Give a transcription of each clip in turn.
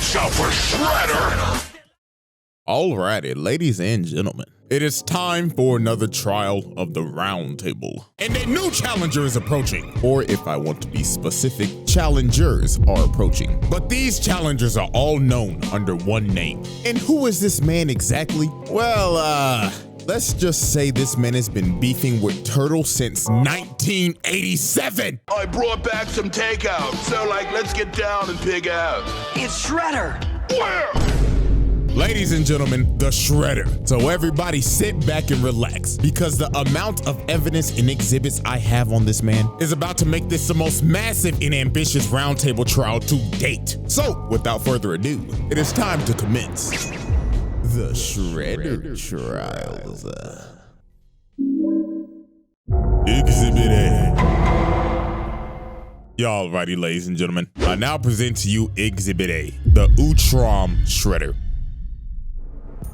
Watch out for Shredder! Alrighty, ladies and gentlemen, it is time for another trial of the round table. And a new challenger is approaching. Or if I want to be specific, challengers are approaching. But these challengers are all known under one name. And who is this man exactly? Well, let's just say this man has been beefing with Turtle since 1987. I brought back some takeout, so let's get down and pig out. It's Shredder! Where? Ladies and gentlemen, the Shredder. So everybody sit back and relax, because the amount of evidence and exhibits I have on this man is about to make this the most massive and ambitious roundtable trial to date. So without further ado, it is time to commence the Shredder trials. Exhibit A. Alrighty, ladies and gentlemen, I now present to you Exhibit A, the Utrom Shredder.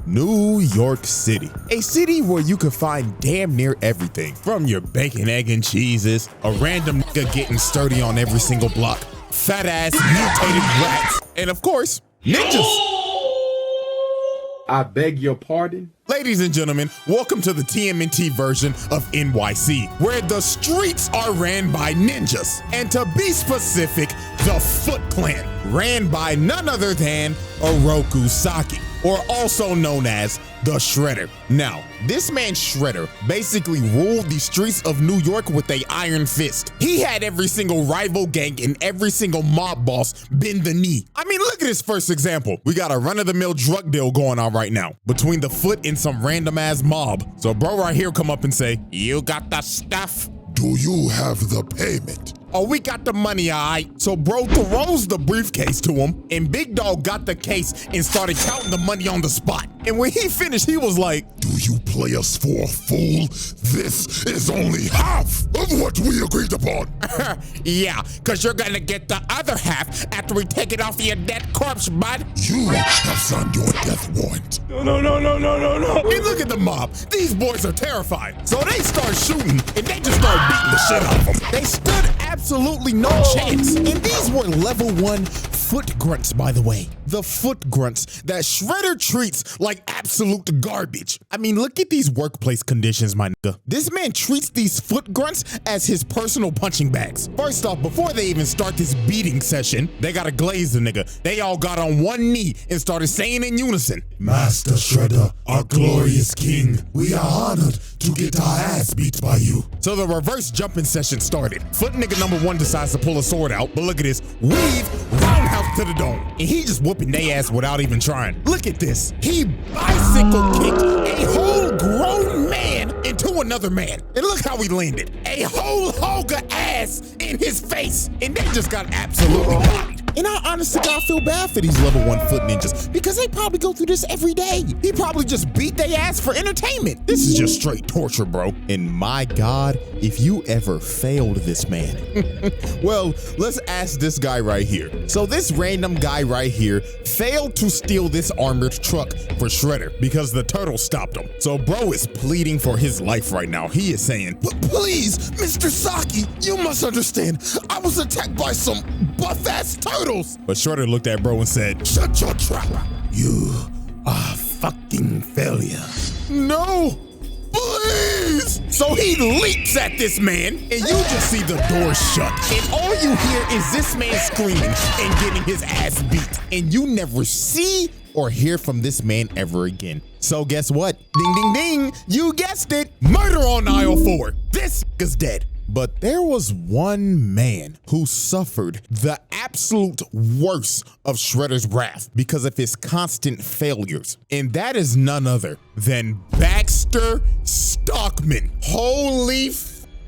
New York City, a city where you can find damn near everything, from your bacon, egg, and cheeses, a random nigga getting sturdy on every single block, fat ass mutated rats, and of course, ninjas. I beg your pardon? Ladies and gentlemen, welcome to the TMNT version of NYC, where the streets are ran by ninjas. And to be specific, the Foot Clan, ran by none other than Oroku Saki, or also known as the Shredder. Now, this man Shredder basically ruled the streets of New York with an iron fist. He had every single rival gang and every single mob boss bend the knee. I mean, look at his first example. We got a run-of-the-mill drug deal going on right now between the Foot and some random ass mob. So bro right here come up and say, "You got the stuff? Do you have the payment?" Oh, we got the money, all right. So bro throws the briefcase to him, and Big Dog got the case and started counting the money on the spot. And when he finished, he was like, "Do you play us for a fool? This is only half of what we agreed upon." "Yeah, cause you're gonna get the other half after we take it off your dead corpse, bud." "You have signed your death warrant." No. And look at the mob. These boys are terrified. So they start shooting, and they just start beating the shit out of them. They stood absolutely no chance. And these were level 1 foot grunts, by the way. The foot grunts that Shredder treats like absolute garbage. I mean, look at these workplace conditions, my nigga. This man treats these foot grunts as his personal punching bags. First off, before they even start this beating session, they gotta glaze the nigga. They all got on one knee and started saying in unison, "Master Shredder, our glorious king, we are honored to get our ass beat by you." So the reverse jumping session started. Foot nigga number 1 decides to pull a sword out, but look at this. Weave, roundhouse to the dome. And he just whooping they ass without even trying. Look at this. He bicycle kicked a whole grown man into another man. And look how he landed. A whole Hoga ass in his face. And they just got absolutely bodied. And I honestly God feel bad for these level 1 foot ninjas, because they probably go through this every day. He probably just beat their ass for entertainment. This is just straight torture, bro. And my God, if you ever failed this man. Well, let's ask this guy right here. So this random guy right here failed to steal this armored truck for Shredder because the turtle stopped him. So bro is pleading for his life right now. He is saying, "Please, Mr. Saki, you must understand. I was attacked by some buff-ass turtles." But Shredder looked at bro and said, "Shut your trap. You are a fucking failure." "No, please." So he leaps at this man, and you just see the door shut. And all you hear is this man screaming and getting his ass beat. And you never see or hear from this man ever again. So guess what? Ding, ding, ding. You guessed it. Murder on aisle 4. This is dead. But there was one man who suffered the absolute worst of Shredder's wrath because of his constant failures. And that is none other than Baxter Stockman. Holy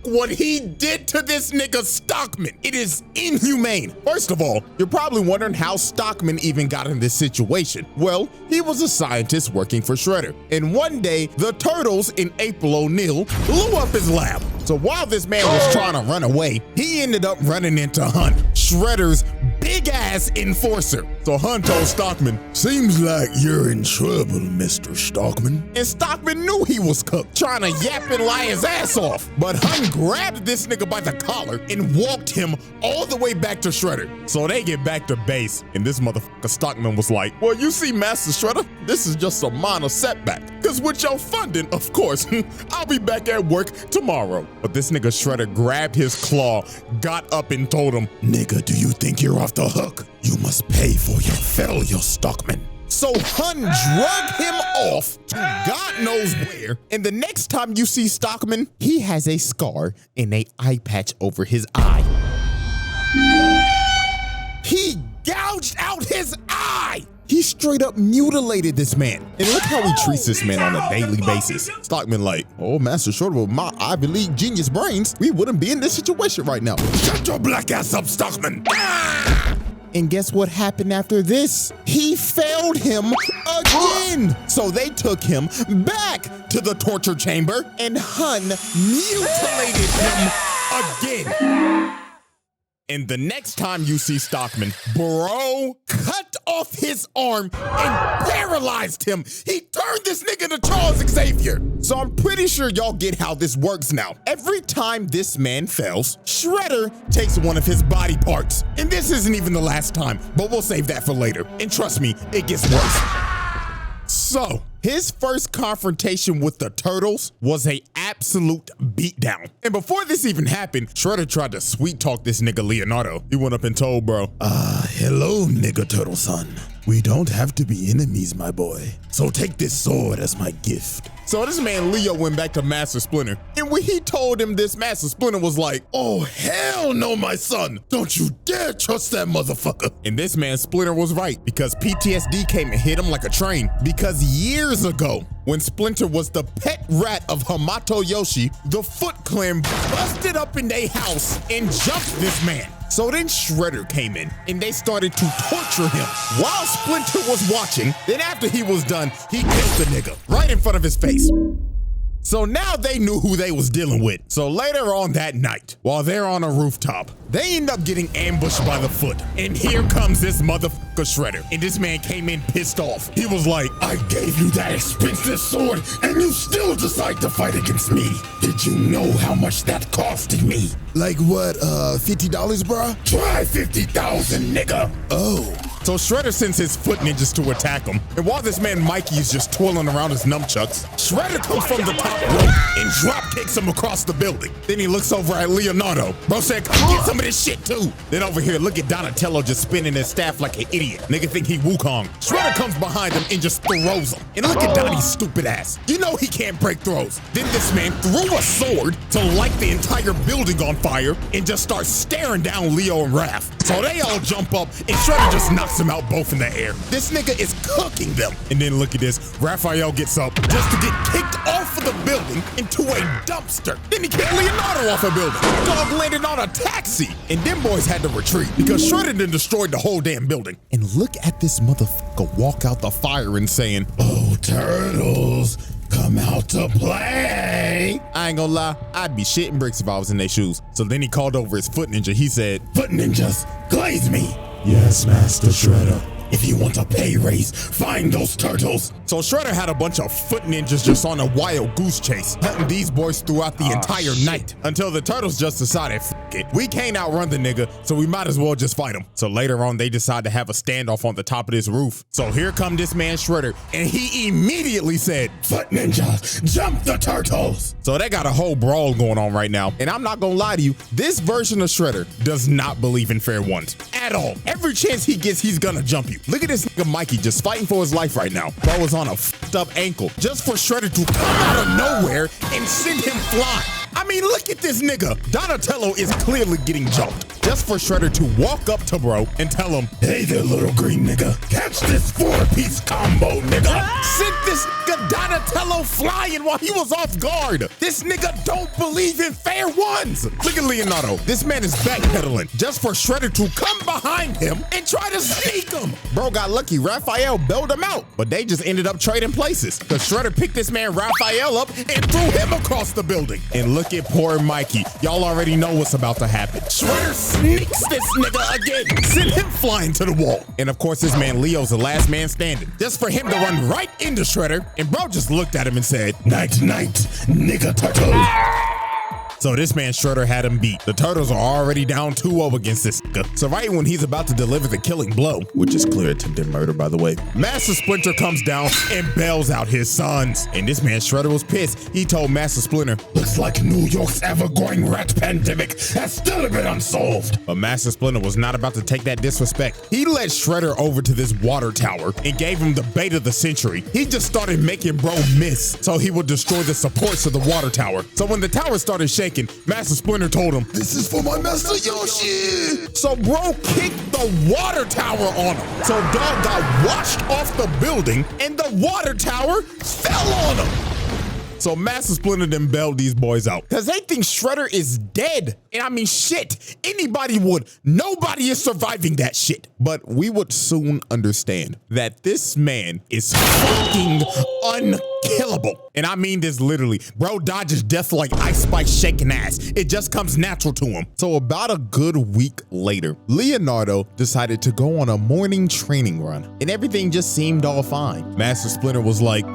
what he did to this nigga Stockman. It is inhumane. First of all, you're probably wondering how Stockman even got in this situation. Well, he was a scientist working for Shredder. And one day, the Turtles and April O'Neil blew up his lab. So while this man was trying to run away, he ended up running into Hunt, Shredder's big big-ass enforcer. So Hun told Stockman, Seems like you're in trouble, Mr. Stockman. and Stockman knew he was cooked, trying to yap and lie his ass off. But Hun grabbed this nigga by the collar and walked him all the way back to Shredder. So they get back to base, and this motherfucker Stockman was like, well, you see, Master Shredder, this is just a minor setback. Cause with your funding, of course, I'll be back at work tomorrow. But this nigga Shredder grabbed his claw, got up and told him, Nigga, do you think you're off the hook? You must pay for your failure, Stockman. so Hun drug him off to God knows where. And the next time you see Stockman, he has a scar and a eye patch over his eye. He gouged out his eye. He straight up mutilated this man. And look how he treats this man on a daily basis. Stockman like, oh, Master Shredder, with my Ivy League genius brains, we wouldn't be in this situation right now. Shut your black ass up, Stockman. And guess what happened after this? He failed him again. So they took him back to the torture chamber and Hun mutilated him again. And the next time you see Stockman, bro cut off his arm and paralyzed him. He turned this nigga into Charles Xavier. So I'm pretty sure y'all get how this works now. Every time this man fails, Shredder takes one of his body parts. And this isn't even the last time, but we'll save that for later. And trust me, it gets worse. So, his first confrontation with the Turtles was a absolute beatdown. And before this even happened, Shredder tried to sweet talk this nigga Leonardo. He went up and told bro, Hello, nigga turtle son. We don't have to be enemies, my boy. So take this sword as my gift. So this man Leo went back to Master Splinter, and when he told him this, Master Splinter was like, Oh, hell no, my son. Don't you dare trust that motherfucker. and this man Splinter was right, because PTSD came and hit him like a train. Because years ago, when Splinter was the pet rat of Hamato Yoshi, the Foot Clan busted up in their house and jumped this man. So then Shredder came in and they started to torture him while Splinter was watching. Then after he was done, he killed the nigga right in front of his face. So now they knew who they was dealing with. So later on that night, while they're on a rooftop, they end up getting ambushed by the Foot. And here comes this motherfucker Shredder. And this man came in pissed off. He was like, I gave you that expensive sword and you still decide to fight against me. Did you know how much that costed me? Like what, $50, bruh? Try 50,000, nigga. Oh. so Shredder sends his Foot Ninjas to attack him. And while this man Mikey is just twirling around his nunchucks, Shredder comes from the top rope and drop kicks him across the building. Then he looks over at Leonardo. Bro said, come get some of this shit too. Then over here, look at Donatello just spinning his staff like an idiot. Nigga think he Wukong. Shredder comes behind him and just throws him. And look at Donnie's stupid ass. You know he can't break throws. Then this man threw a sword to light the entire building on fire and just starts staring down Leo and Raph. So they all jump up and Shredder just knocks them out both in the air. This nigga is cooking them. And then look at this. Raphael gets up just to get kicked off of the building into a dumpster. Then he kicked Leonardo off a building. Dog landed on a taxi. And them boys had to retreat because Shredder then destroyed the whole damn building. And look at this motherfucker walk out the fire and saying, Oh, turtles, come out to play. I ain't gonna lie, I'd be shitting bricks if I was in their shoes. So then he called over his Foot Ninja. He said, Foot ninjas, glaze me. Yes, Master Shredder. If you want a pay raise, find those turtles. So Shredder had a bunch of Foot Ninjas just on a wild goose chase, hunting these boys throughout the entire night until the Turtles just decided, F it, we can't outrun the nigga, so we might as well just fight him. So later on, they decide to have a standoff on the top of this roof. So here come this man Shredder, and he immediately said, Foot ninja, jump the turtles. So they got a whole brawl going on right now. And I'm not gonna lie to you, this version of Shredder does not believe in fair ones at all. Every chance he gets, he's gonna jump you. Look at this nigga Mikey just fighting for his life right now. Bro is on a f***ed up ankle just for Shredder to come out of nowhere and send him flying. I mean, look at this nigga. Donatello is clearly getting jumped just for Shredder to walk up to bro and tell him, Hey there, little green nigga. Catch this 4-piece combo, nigga. sent this nigga Donatello flying while he was off guard. This nigga don't believe in fair ones. Look at Leonardo. This man is backpedaling just for Shredder to come behind him and try to sneak him. Bro got lucky. Raphael bailed him out, but they just ended up trading places. The Shredder picked this man Raphael up and threw him across the building. And look at poor Mikey. Y'all already know what's about to happen. Shredder sneaks this nigga again, send him flying to the wall. And of course, this man Leo's the last man standing, just for him to run right into Shredder. And bro just looked at him and said, "Night, night, nigga turtle." So this man Shredder had him beat. The Turtles are already down 2-0 against this nigga. So right when he's about to deliver the killing blow, which is clear attempted murder by the way, Master Splinter comes down and bails out his sons. And this man Shredder was pissed. He told Master Splinter, "Looks like New York's ever-growing rat pandemic has still been unsolved." But Master Splinter was not about to take that disrespect. He led Shredder over to this water tower and gave him the bait of the century. He just started making bro miss so he would destroy the supports of the water tower. So when the tower started shaking, Master Splinter told him, "This is for my Master Yoshi." So bro kicked the water tower on him. So dog got washed off the building and the water tower fell on him. So Master Splinter then bailed these boys out because they think Shredder is dead. And I mean, shit, anybody would. Nobody is surviving that shit. But we would soon understand that this man is fucking unkillable. And I mean this literally. Bro dodges death like Ice Spice shaking ass. It just comes natural to him. So about a good week later, Leonardo decided to go on a morning training run. And everything just seemed all fine. Master Splinter was like,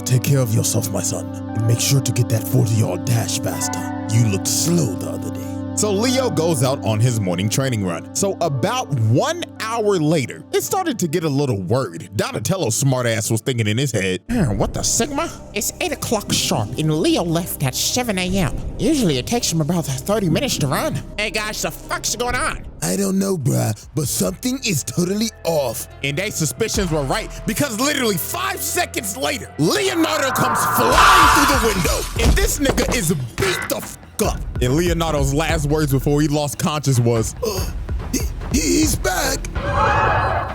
take care of yourself, my son. And make sure to get that 40-yard dash faster. You looked slow the other day. So Leo goes out on his morning training run. So about 1 hour later, it started to get a little worried. Donatello's smartass was thinking in his head, what the Sigma? It's 8 o'clock sharp and Leo left at 7 a.m. Usually it takes him about 30 minutes to run. Hey guys, the fuck's going on? I don't know, bruh, but something is totally off. And their suspicions were right because literally 5 seconds later, Leonardo comes flying through the window and this nigga is beat the fuck up. And Leonardo's last words before he lost conscious was, He's back.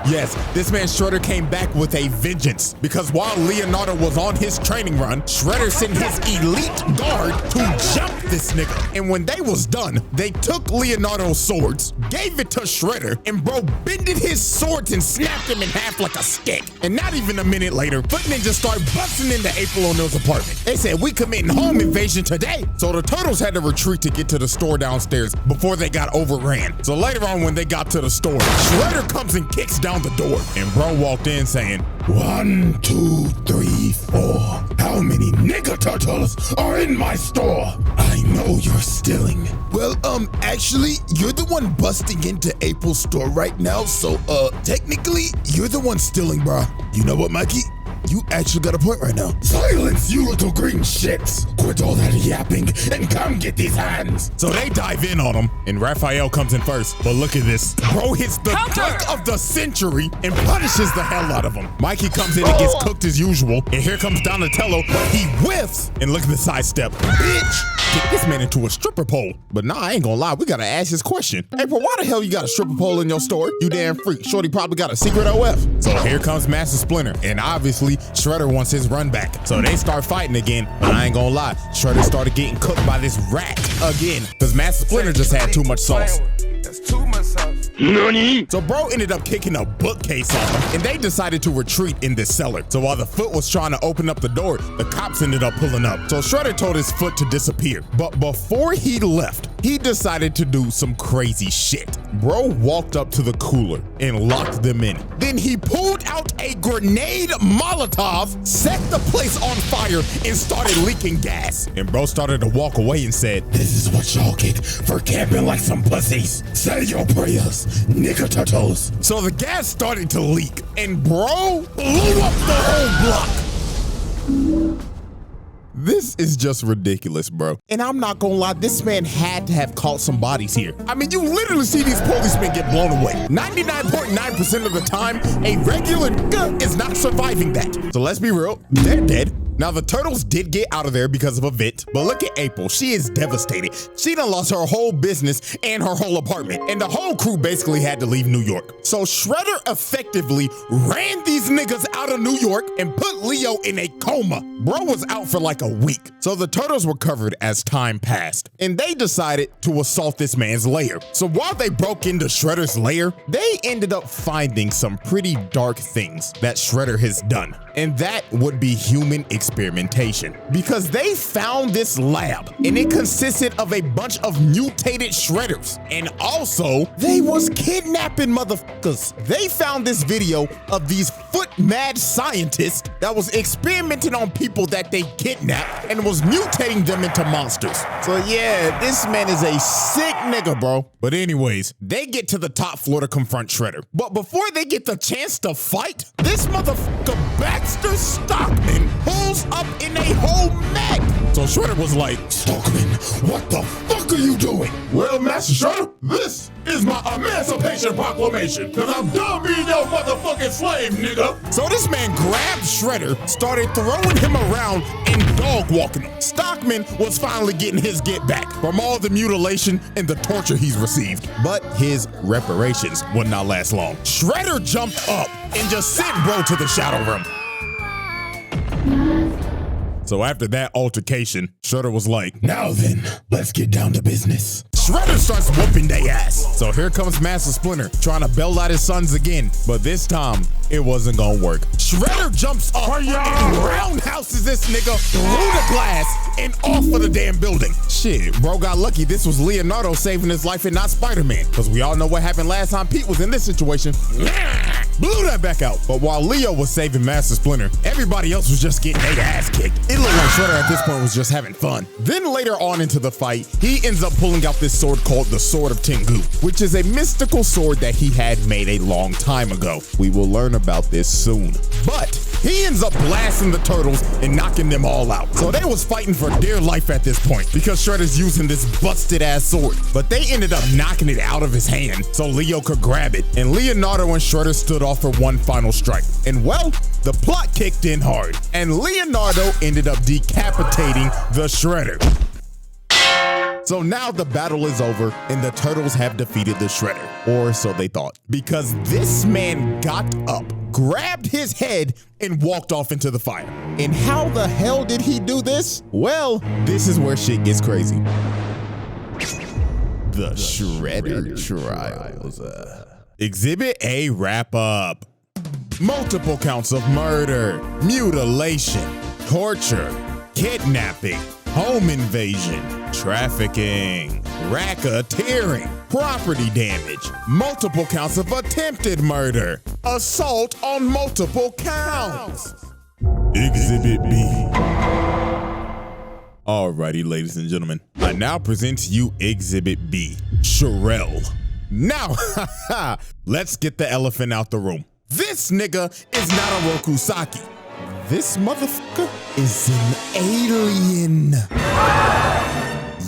Yes, this man Shredder came back with a vengeance because while Leonardo was on his training run, Shredder sent his elite guard to jump this nigga. And when they was done, they took Leonardo's swords, gave it to Shredder, and bro bended his swords and snapped him in half like a stick. And not even a minute later, Foot Ninja started busting into April O'Neil's apartment. They said, "We committing home invasion today." So the Turtles had to retreat to get to the store downstairs before they got overran. So later on when they got to the store, Shredder comes and kicks down the door. And bro walked in saying, 1, 2, 3, 4. How many nigga turtles are in my store? I know you're stealing. Well, actually, you're the one busting into April's store right now, so, technically, you're the one stealing, bruh. You know what, Mikey? You actually got a point right now. Silence, you little green shits! Quit all that yapping and come get these hands! So they dive in on him, and Raphael comes in first. But look at this. Bro hits the dunk of the century and punishes the hell out of him. Mikey comes in and gets cooked as usual, and here comes Donatello, but he whiffs. And look at the sidestep. Bitch! Get this man into a stripper pole. But nah, I ain't gonna lie, we gotta ask this question. April, why the hell you got a stripper pole in your store? You damn freak. Shorty probably got a secret OF. So here comes Master Splinter, and obviously Shredder wants his run back. So they start fighting again, but I ain't gonna lie, Shredder started getting cooked by this rat again, because Master Splinter just had too much sauce. That's too much sauce. Nani? So bro ended up kicking a bookcase on him, and they decided to retreat in this cellar. So while the Foot was trying to open up the door, the cops ended up pulling up. So Shredder told his Foot to disappear. But before he left, he decided to do some crazy shit. Bro walked up to the cooler and locked them in. Then he pulled out a grenade Molotov, set the place on fire, and started leaking gas. And bro started to walk away and said, "This is what y'all get for camping like some pussies. Say your prayers, nigga turtles." So the gas started to leak, and bro blew up the whole block. This is just ridiculous, bro. And I'm not gonna lie, this man had to have caught some bodies here. I mean, you literally see these policemen get blown away. 99.9% of the time, a regular nigga is not surviving that. So let's be real, they're dead. Now, the Turtles did get out of there because of a vent, but look at April. She is devastated. She done lost her whole business and her whole apartment, and the whole crew basically had to leave New York. So Shredder effectively ran these niggas out of New York and put Leo in a coma. Bro was out for like a week. So the Turtles recovered as time passed, and they decided to assault this man's lair. So while they broke into Shredder's lair, they ended up finding some pretty dark things that Shredder has done. and that would be human experimentation. Because they found this lab, and it consisted of a bunch of mutated shredders. And also, they was kidnapping motherfuckers. They found this video of these foot mad scientists that was experimenting on people that they kidnapped and was mutating them into monsters. So yeah, this man is a sick nigga, bro. But anyways, they get to the top floor to confront Shredder. But before they get the chance to fight, this motherfucker Baxter Stockman pulls up in a whole mech. So Shredder was like, Stockman, what the fuck are you doing? well, Master Shredder, this is my Emancipation Proclamation, cause I'm done being your motherfucking slave, nigga. So this man grabbed Shredder, started throwing him around and dog walking him. Stockman was finally getting his get back from all the mutilation and the torture he's received. But his reparations would not last long. Shredder jumped up and just sent bro to the shadow room. So after that altercation, Shredder was like, now then, let's get down to business. Shredder starts whooping they ass. So here comes Master Splinter trying to bail out his sons again. But this time, it wasn't gonna work. Shredder jumps up and roundhouses this nigga through the glass and off of the damn building. Shit, bro got lucky this was Leonardo saving his life and not Spider-Man. Because we all know what happened last time Pete was in this situation. Blew that back out. But while Leo was saving Master Splinter, everybody else was just getting their ass kicked. It looked like Shredder at this point was just having fun. Then later on into the fight, he ends up pulling out this sword called the Sword of Tengu, which is a mystical sword that he had made a long time ago. We will learn about this soon. But he ends up blasting the turtles and knocking them all out. So they was fighting for dear life at this point because Shredder's using this busted ass sword. But they ended up knocking it out of his hand so Leo could grab it. And Leonardo and Shredder stood off for one final strike. And well, the plot kicked in hard. And Leonardo ended up decapitating the Shredder. So now the battle is over and the turtles have defeated the Shredder, or so they thought, because this man got up, grabbed his head, and walked off into the fire. And how the hell did he do this? Well, this is where shit gets crazy. The Shredder Trials. Exhibit A wrap up. Multiple counts of murder, mutilation, torture, kidnapping, home invasion, trafficking, racketeering, property damage, multiple counts of attempted murder, assault on multiple counts. Exhibit B. Alrighty, ladies and gentlemen, I now present to you Exhibit B, Sherelle. Now, let's get the elephant out the room. This nigga is not a Rokusaki. This motherfucker is an alien.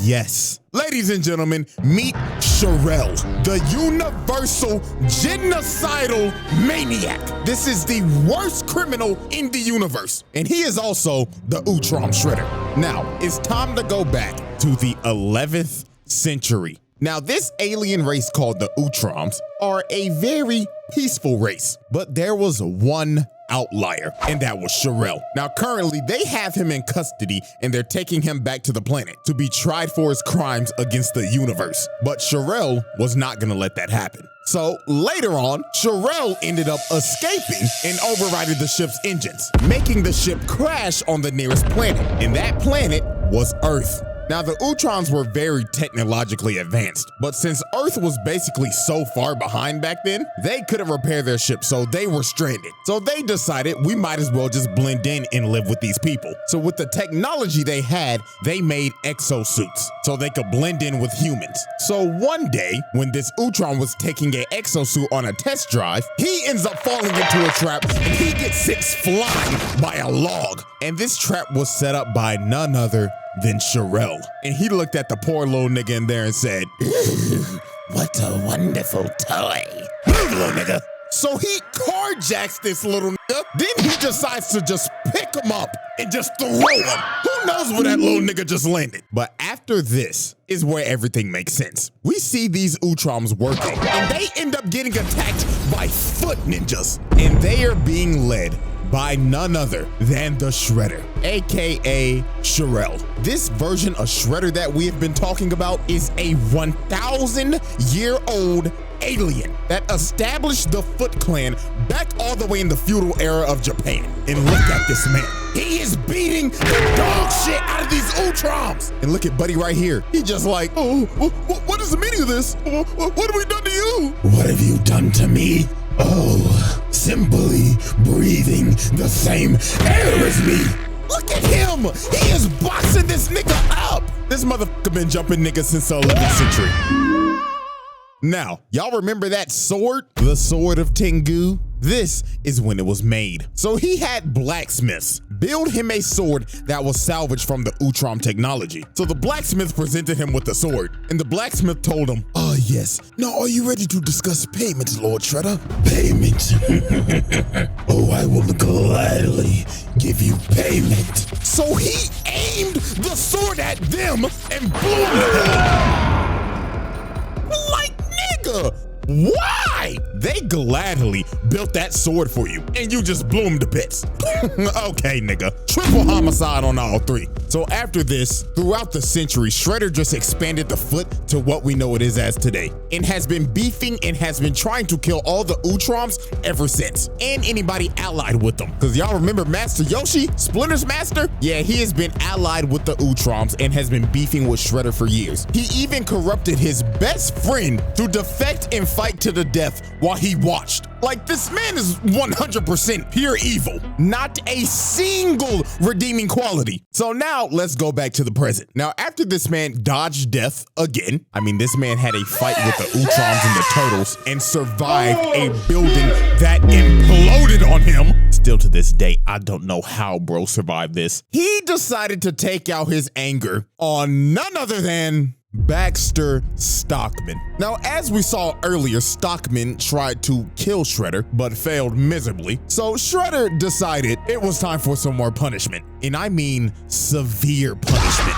Yes. Ladies and gentlemen, meet Sherelle, the universal genocidal maniac. This is the worst criminal in the universe. And he is also the Utrom Shredder. Now, it's time to go back to the 11th century. Now, this alien race called the Utroms are a very peaceful race, but there was one outlier, and that was Sherelle. Now, currently, they have him in custody, and they're taking him back to the planet to be tried for his crimes against the universe. But Sherelle was not gonna let that happen. So later on, Sherelle ended up escaping and overriding the ship's engines, making the ship crash on the nearest planet, and that planet was Earth. Now, the Utroms were very technologically advanced, but since Earth was basically so far behind back then, they couldn't repair their ship, so they were stranded. So they decided we might as well just blend in and live with these people. So with the technology they had, they made exosuits so they could blend in with humans. So one day, when this Utrom was taking an exosuit on a test drive, he ends up falling into a trap and he gets sent flying by a log. And this trap was set up by none other than Sherelle. And he looked at the poor little nigga in there and said, What a wonderful toy. "Move, little nigga." So he carjacks this little nigga. Then he decides to just pick him up and just throw him. Who knows where that little nigga just landed? But after this is where everything makes sense. We see these Utroms working, and they end up getting attacked by foot ninjas. And they are being led by none other than the Shredder, aka Sherelle. This version of Shredder that we have been talking about is a 1,000-year-old alien that established the Foot Clan back all the way in the feudal era of Japan. And look at this man. He is beating the dog shit out of these utroms. And look at Buddy right here. He just like, oh, what is the meaning of this? What have we done to you? What have you done to me? Oh, simply breathing the same air as me. Look at him. He is boxing this nigga up. This motherfucker been jumping niggas since the 11th century. Now, y'all remember that sword? The Sword of Tengu? This is when it was made. So he had blacksmiths build him a sword that was salvaged from the utrom technology. So the blacksmith presented him with the sword, and the blacksmith told him, Yes. Now, are you ready to discuss payments, Lord Shredder? Payment? Oh, I will gladly give you payment. So he aimed the sword at them and blew them. Like, nigga, why? They gladly built that sword for you, and you just blew them to bits. Okay, nigga. Triple homicide on all three. So after this, throughout the century, Shredder just expanded the Foot to what we know it is as today, and has been beefing and has been trying to kill all the utroms ever since, and anybody allied with them. Cause y'all remember Master Yoshi, Splinter's master? Yeah, he has been allied with the utroms and has been beefing with Shredder for years. He even corrupted his best friend to defect and fight to the death while he watched. Like, this man is 100% pure evil. Not a single redeeming quality. So now let's go back to the present. Now, after this man dodged death again, I mean, this man had a fight with the utroms and the turtles and survived a building that imploded on him. Still to this day, I don't know how bro survived this. He decided to take out his anger on none other than Baxter Stockman. Now, as we saw earlier, Stockman tried to kill Shredder, but failed miserably. So Shredder decided it was time for some more punishment. And I mean severe punishment.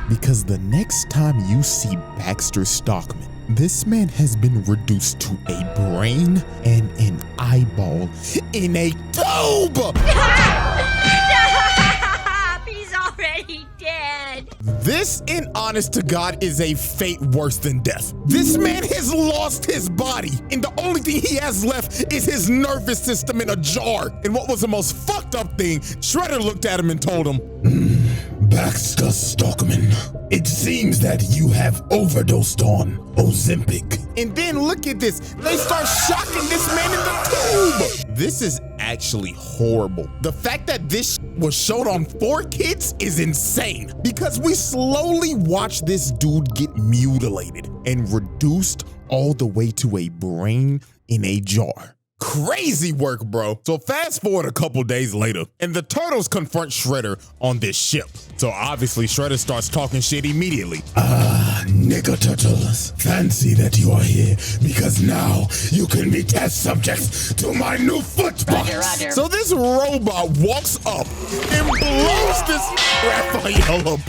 Because the next time you see Baxter Stockman, this man has been reduced to a brain and an eyeball in a tube. He's already dead. This, in honest to God, is a fate worse than death. This man has lost his body, and the only thing he has left is his nervous system in a jar. And what was the most fucked up thing, Shredder looked at him and told him, Baxter Stockman, it seems that you have overdosed on Ozempic. And then look at this. They start shocking this man in the tube. This is actually horrible. The fact that this was showed on 4Kids is insane, because we slowly watch this dude get mutilated and reduced all the way to a brain in a jar. Crazy work, bro. So fast forward a couple days later, and the turtles confront Shredder on this ship. So obviously Shredder starts talking shit immediately. Nigga turtles, fancy that you are here, because now you can be test subjects to my new foot box. Roger. So this robot walks up and blows this Raphael up.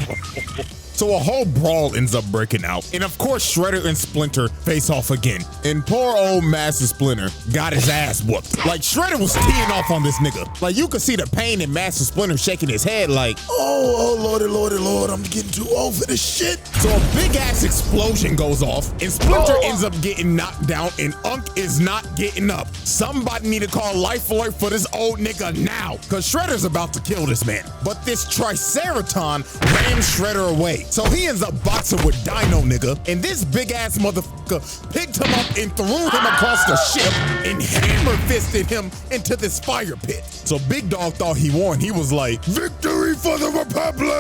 So a whole brawl ends up breaking out. And of course, Shredder and Splinter face off again. And poor old Master Splinter got his ass whooped. Like, Shredder was teeing off on this nigga. Like, you could see the pain in Master Splinter shaking his head like, Oh, Lord, I'm getting too old for this shit. so a big ass explosion goes off, and Splinter ends up getting knocked down, and Unk is not getting up. Somebody need to call Life Alert for this old nigga now, cause Shredder's about to kill this man. But this Triceraton rams Shredder away. So he ends up boxing with Dino nigga, and this big ass motherfucker picked him up and threw him across the ship and hammer fisted him into this fire pit. So Big Dog thought he won. He was like, Victory for the Republic!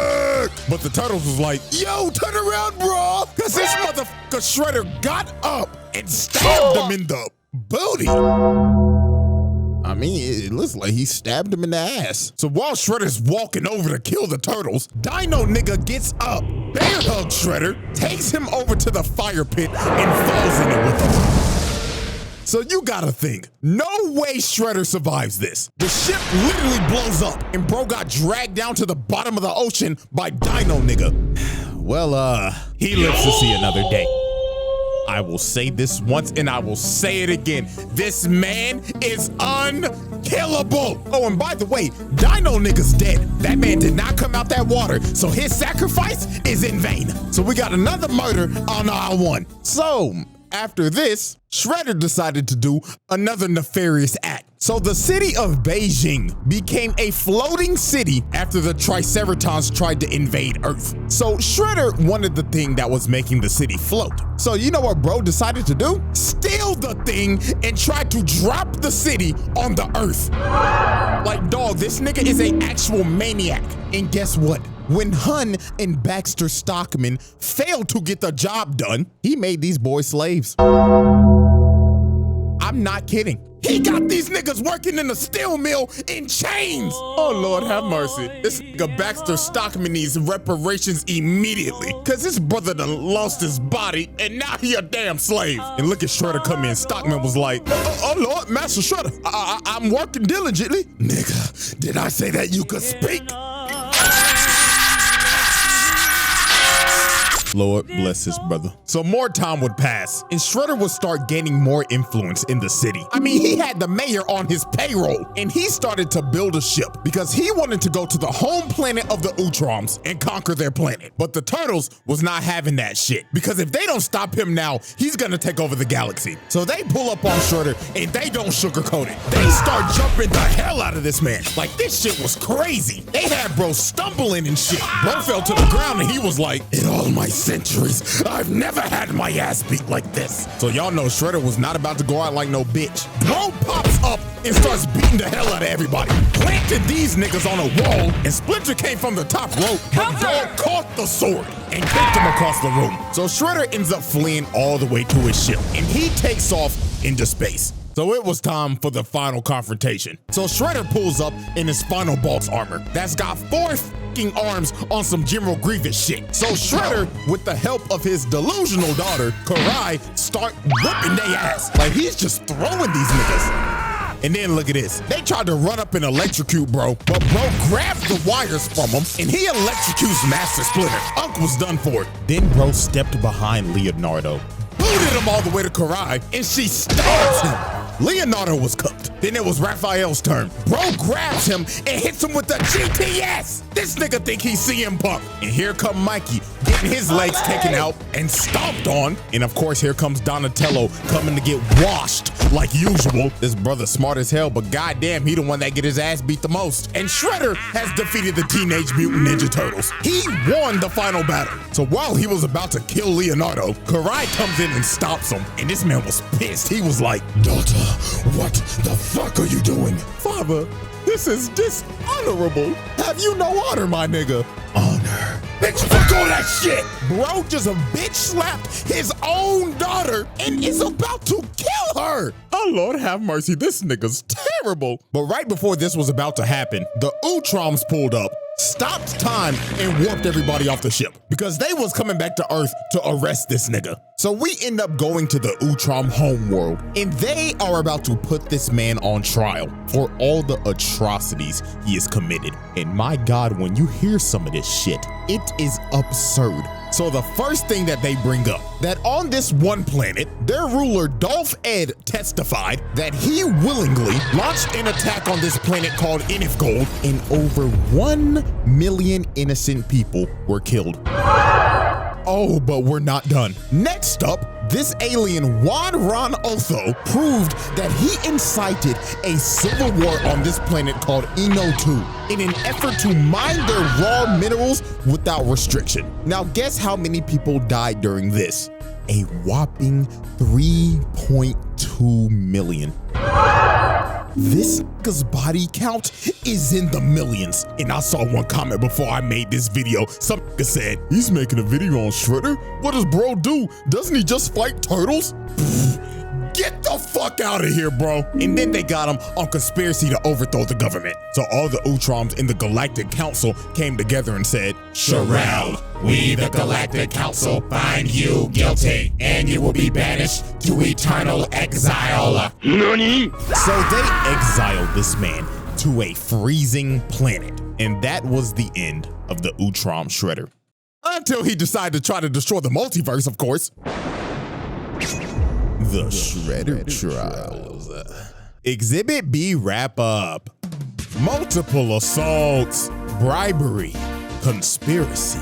but the Turtles was like, yo, turn around, bro. Cause this motherfucker Shredder got up and stabbed him in the booty. I mean, it looks like he stabbed him in the ass. So while Shredder's walking over to kill the turtles, Dino nigga gets up, bear hugs Shredder, takes him over to the fire pit, and falls in it with him. So you gotta think, no way Shredder survives this. The ship literally blows up, and bro got dragged down to the bottom of the ocean by Dino nigga. Well, he lives to see another day. I will say this once and I will say it again. This man is unkillable. Oh, and by the way, Dino nigga's dead. That man did not come out that water, so his sacrifice is in vain. So we got another murder on aisle one. So, After this, Shredder decided to do another nefarious act. So the city of Beijing became a floating city after the Triceratons tried to invade Earth. So Shredder wanted the thing that was making the city float. So you know what bro decided to do? Steal the thing and try to drop the city on the Earth. Like, dog, this nigga is an actual maniac. And guess what? When Hun and Baxter Stockman failed to get the job done, he made these boys slaves. I'm not kidding. He got these niggas working in the steel mill in chains. Oh, Lord have mercy. This nigga Baxter Stockman needs reparations immediately because his brother done lost his body and now he a damn slave. And look at Shredder come in. Stockman was like, oh Lord, Master Shredder, I'm working diligently. Nigga, did I say that you could speak? Lord bless his brother. So more time would pass and Shredder would start gaining more influence in the city. I mean, he had the mayor on his payroll and he started to build a ship because he wanted to go to the home planet of the Utroms and conquer their planet. But the Turtles was not having that shit because if they don't stop him now, he's gonna take over the galaxy. So they pull up on Shredder and they don't sugarcoat it. They start jumping the hell out of this man. Like, this shit was crazy. They had bro stumbling and shit. Bro fell to the ground and he was like, in all my centuries, I've never had my ass beat like this. So y'all know Shredder was not about to go out like no bitch. Bro pops up and starts beating the hell out of everybody. Planted these niggas on a wall and Splinter came from the top rope, but Dog caught the sword and kicked him across the room. So Shredder ends up fleeing all the way to his ship and he takes off into space. So it was time for the final confrontation. So Shredder pulls up in his final boss armor that's got 4 fucking arms on some General Grievous shit. So Shredder, with the help of his delusional daughter, Karai, start whipping their ass. Like, he's just throwing these niggas. And then look at this. They tried to run up and electrocute bro, but bro grabs the wires from him and he electrocutes Master Splinter. Unc was done for it. Then bro stepped behind Leonardo, booted him all the way to Karai, and she stabs him. Leonardo was cooked. Then it was Raphael's turn. Bro grabs him and hits him with the GPS. This nigga think he's CM Punk. And here come Mikey, getting his legs taken out and stomped on. And of course, here comes Donatello coming to get washed like usual. This brother's smart as hell, but goddamn, he the one that get his ass beat the most. And Shredder has defeated the Teenage Mutant Ninja Turtles. He won the final battle. So while he was about to kill Leonardo, Karai comes in and stops him. And this man was pissed. He was like, daughter, what the fuck are you doing? Father, this is dishonorable. Have you no honor, my nigga? Honor? Bitch, fuck all that shit! Bro just a bitch slapped his own daughter and is about to kill her. Oh, Lord have mercy, this nigga's terrible. But right before this was about to happen, the Utroms pulled up, stopped time, and warped everybody off the ship because they was coming back to Earth to arrest this nigga. So we end up going to the Utrom homeworld, and they are about to put this man on trial for all the atrocities he has committed. And my God, when you hear some of this shit, it is absurd. So the first thing that they bring up, that on this one planet, their ruler Dolph Ed testified that he willingly launched an attack on this planet called Inifgold, and over 1 million innocent people were killed. Oh, but we're not done. Next up, this alien Juan Ron Otho proved that he incited a civil war on this planet called Eno 2 in an effort to mine their raw minerals without restriction. Now guess how many people died during this? A whopping 3.2 million. This nigga's body count is in the millions. And I saw one comment before I made this video. Some nigga said, he's making a video on Shredder? What does bro do? Doesn't he just fight turtles? Get the fuck out of here, bro. And then they got him on conspiracy to overthrow the government. So all the Utroms in the Galactic Council came together and said, Sherelle, we the Galactic Council find you guilty, and you will be banished to eternal exile. NANI? So they exiled this man to a freezing planet. And that was the end of the Utrom Shredder. Until he decided to try to destroy the multiverse, of course. The Shredder Trials. Exhibit B wrap up. Multiple assaults, bribery, conspiracy,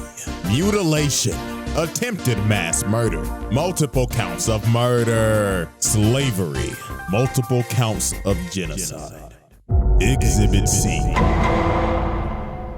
mutilation, attempted mass murder, multiple counts of murder, slavery, multiple counts of genocide. Exhibit C.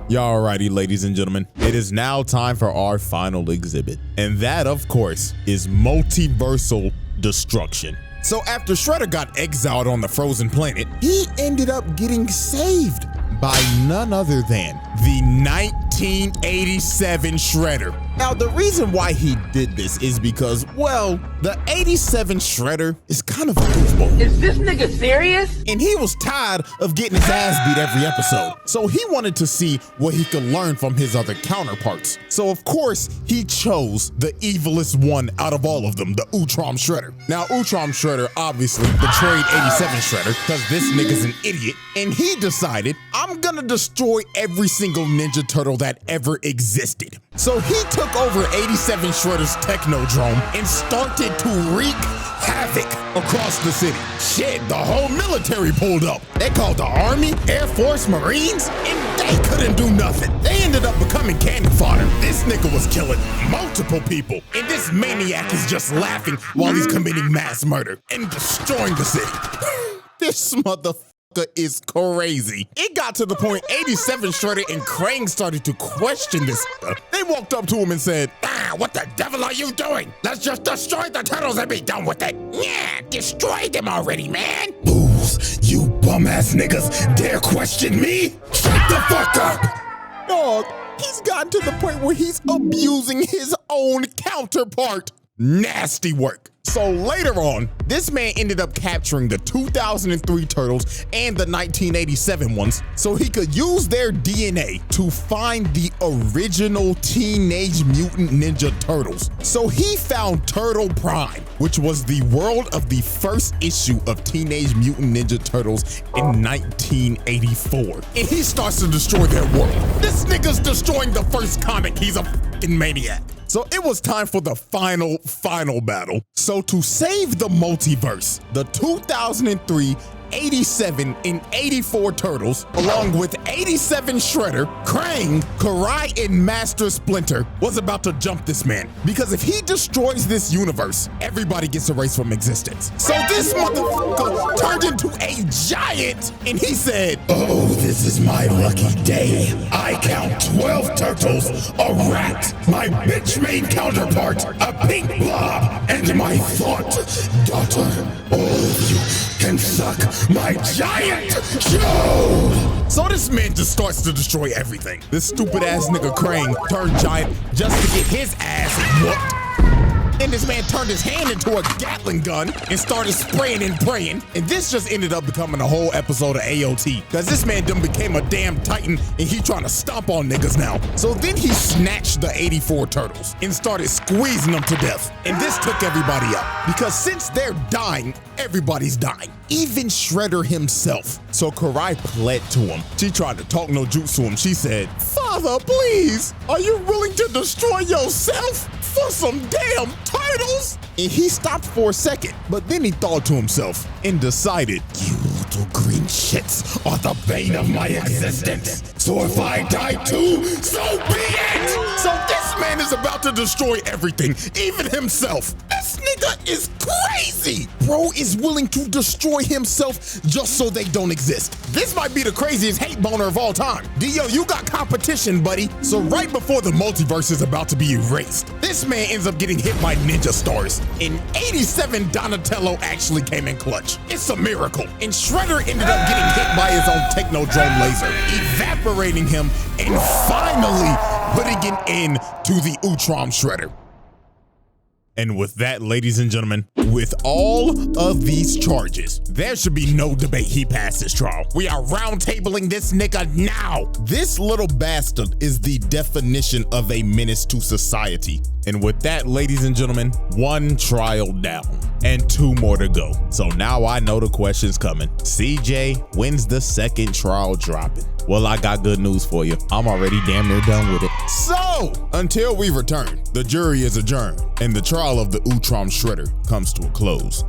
Y'all righty, ladies and gentlemen, it is now time for our final exhibit. And that, of course, is multiversal destruction. So after Shredder got exiled on the frozen planet, he ended up getting saved by none other than the 1987 Shredder. Now, the reason why he did this is because, well, the 87 Shredder is kind of a goofball. Is this nigga serious? And he was tired of getting his ass beat every episode. So he wanted to see what he could learn from his other counterparts. So of course, he chose the evilest one out of all of them, the Utrom Shredder. Now, Utrom Shredder obviously betrayed 87 Shredder because this nigga's an idiot. And he decided, I'm gonna destroy every single Ninja Turtle that ever existed. So he took over 87 Shredder's Technodrome and started to wreak havoc across the city. Shit, the whole military pulled up. They called the Army, Air Force, Marines, and they couldn't do nothing. They ended up becoming cannon fodder. This nigga was killing multiple people, and this maniac is just laughing while he's committing mass murder and destroying the city. This motherfucker is crazy. It got to the point 87 Shredder and Krang started to question this. They walked up to him and said, what the devil are you doing? Let's just destroy the turtles and be done with it. Yeah, destroy them already, man. Booze, you bum-ass niggas dare question me? Shut the fuck up! Dog, he's gotten to the point where he's abusing his own counterpart. Nasty work. So later on, this man ended up capturing the 2003 Turtles and the 1987 ones so he could use their DNA to find the original Teenage Mutant Ninja Turtles. So he found Turtle Prime, which was the world of the first issue of Teenage Mutant Ninja Turtles in 1984. And he starts to destroy their world. This nigga's destroying the first comic. He's a fucking maniac. So it was time for the final battle. So to save the multiverse, the 2003, 87, and 84 Turtles, along with 87 Shredder, Krang, Karai, and Master Splinter, was about to jump this man. Because if he destroys this universe, everybody gets erased from existence. So this motherfucker turned into a giant, and he said, oh, this is my lucky day. I count 12 turtles, a rat, my bitch-made counterpart, a pink blob, and my thought daughter. All of you can suck my giant show! So this man just starts to destroy everything. This stupid ass nigga Krang turned giant just to get his ass whooped. And this man turned his hand into a Gatling gun and started spraying and praying. And this just ended up becoming a whole episode of AOT. Cause this man done became a damn titan and he trying to stomp on niggas now. So then he snatched the 84 Turtles and started squeezing them to death. And this took everybody up. Because since they're dying, everybody's dying. Even Shredder himself. So Karai pled to him. She tried to talk no jutsu to him. She said, Father, please, are you willing to destroy yourself for some damn turtles? And he stopped for a second, but then he thought to himself and decided, you little green shits are the bane of my existence. So if I die too, so be it! So this man is about to destroy everything, even himself. This nigga is crazy. Bro is willing to destroy himself just so they don't exist. This might be the craziest hate boner of all time. Dio, you got competition, buddy. So right before the multiverse is about to be erased, this man ends up getting hit by ninja stars. In 87, Donatello actually came in clutch. It's a miracle. And Shredder ended up getting hit by his own Technodrome laser, evaporating him and finally putting an end to the Utrom Shredder. And with that, ladies and gentlemen, with all of these charges, there should be no debate he passed his trial. We are roundtabling this nigga now. This little bastard is the definition of a menace to society. And with that, ladies and gentlemen, one trial down and two more to go. So now I know the question's coming. CJ, when's the second trial dropping? Well, I got good news for you. I'm already damn near done with it. So, until we return, the jury is adjourned and the trial of the Utrom Shredder comes to a close.